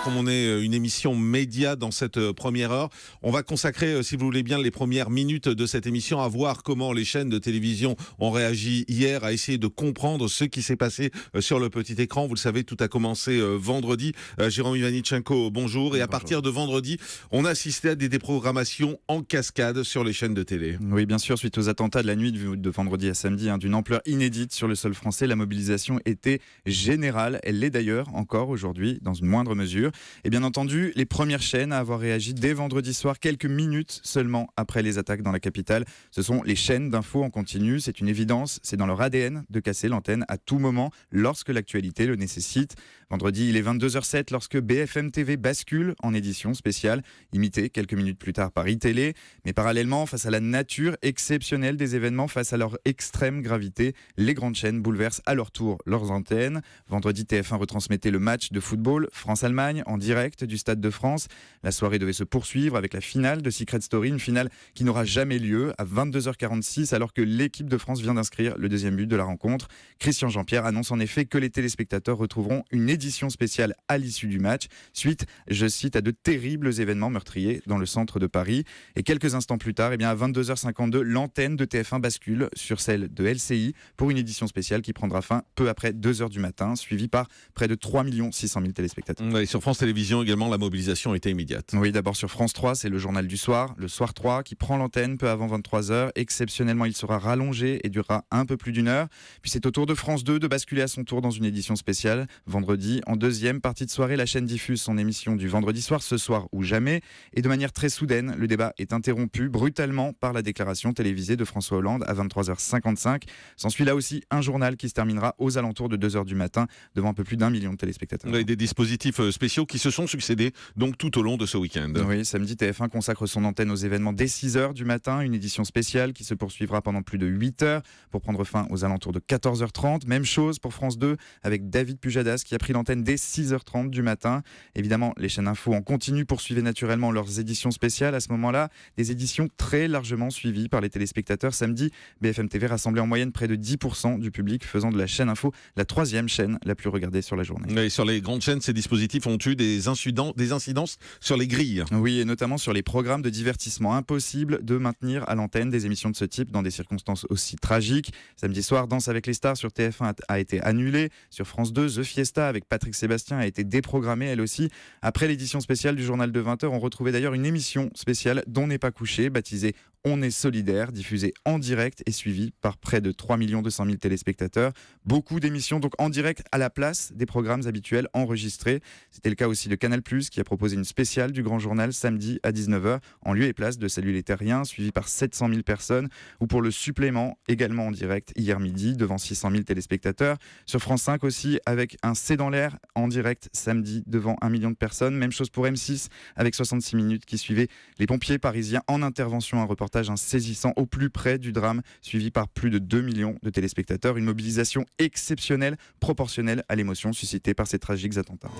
Comme on est une émission média dans cette première heure, on va consacrer, si vous voulez bien, les premières minutes de cette émission à voir comment les chaînes de télévision ont réagi hier, à essayer de comprendre ce qui s'est passé sur le petit écran. Vous le savez, tout a commencé vendredi. Jérôme Ivanichenko, bonjour. Et à partir de vendredi, on a assisté à des déprogrammations en cascade sur les chaînes de télé. Oui, bien sûr, suite aux attentats de la nuit de vendredi à samedi, d'une ampleur inédite sur le sol français, la mobilisation était générale. Elle l'est d'ailleurs encore aujourd'hui, dans une moindre mesure. Et bien entendu, les premières chaînes à avoir réagi dès vendredi soir, quelques minutes seulement après les attaques dans la capitale, ce sont les chaînes d'infos en continu. C'est une évidence, c'est dans leur ADN de casser l'antenne à tout moment lorsque l'actualité le nécessite. Vendredi, il est 22h07 lorsque BFM TV bascule en édition spéciale, imitée quelques minutes plus tard par iTélé. Mais parallèlement, face à la nature exceptionnelle des événements, face à leur extrême gravité, les grandes chaînes bouleversent à leur tour leurs antennes. Vendredi, TF1 retransmettait le match de football France-Allemagne en direct du Stade de France. La soirée devait se poursuivre avec la finale de Secret Story, une finale qui n'aura jamais lieu à 22h46 alors que l'équipe de France vient d'inscrire le deuxième but de la rencontre. Christian Jean-Pierre annonce en effet que les téléspectateurs retrouveront une édition spéciale à l'issue du match, suite, je cite, à de terribles événements meurtriers dans le centre de Paris. Et quelques instants plus tard, à 22h52, l'antenne de TF1 bascule sur celle de LCI pour une édition spéciale qui prendra fin peu après 2h du matin, suivie par près de 3 600 000 téléspectateurs. Et sur France Télévisions également, la mobilisation était immédiate. Oui, d'abord sur France 3, c'est le journal du soir, le Soir 3, qui prend l'antenne peu avant 23h. Exceptionnellement, il sera rallongé et durera un peu plus d'une heure. Puis c'est au tour de France 2 de basculer à son tour dans une édition spéciale. Vendredi, en deuxième partie de soirée, la chaîne diffuse son émission du vendredi soir, Ce soir ou jamais. Et de manière très soudaine, le débat est interrompu brutalement par la déclaration télévisée de François Hollande à 23h55. S'ensuit là aussi un journal qui se terminera aux alentours de 2h du matin devant un peu plus d'1 million de téléspectateurs. Et des dispositifs spéciaux qui se sont succédés donc tout au long de ce week-end. Oui, samedi, TF1 consacre son antenne aux événements dès 6h du matin, une édition spéciale qui se poursuivra pendant plus de 8 heures pour prendre fin aux alentours de 14h30. Même chose pour France 2 avec David Pujadas qui a pris l'antenne dès 6h30 du matin. Évidemment, les chaînes info en continu poursuivaient naturellement leurs éditions spéciales à ce moment-là, des éditions très largement suivies par les téléspectateurs. Samedi, BFM TV rassemblait en moyenne près de 10% du public, faisant de la chaîne info la troisième chaîne la plus regardée sur la journée. Et sur les grandes chaînes, ces dispositifs ont eu des incidences sur les grilles. Oui, et notamment sur les programmes de divertissement. Impossible de maintenir à l'antenne des émissions de ce type dans des circonstances aussi tragiques. Samedi soir, Danse avec les stars sur TF1 a été annulée. Sur France 2, The Fiesta avec Patrick Sébastien a été déprogrammée elle aussi. Après l'édition spéciale du journal de 20h, on retrouvait d'ailleurs une émission spéciale dont n'est pas couché, baptisée On est solidaire, diffusée en direct et suivie par près de 3 200 000 téléspectateurs. Beaucoup d'émissions donc en direct à la place des programmes habituels enregistrés. C'était le cas aussi de Canal+, qui a proposé une spéciale du Grand Journal samedi à 19h, en lieu et place de Salut les Terriens, suivi par 700 000 personnes, ou pour le supplément, également en direct hier midi, devant 600 000 téléspectateurs. Sur France 5 aussi, avec un C'est dans l'air en direct samedi, devant 1 million de personnes. Même chose pour M6, avec 66 minutes qui suivait les pompiers parisiens en intervention, un reportage saisissant au plus près du drame, suivi par plus de 2 millions de téléspectateurs. Une mobilisation exceptionnelle, proportionnelle à l'émotion suscitée par ces tragiques attentats.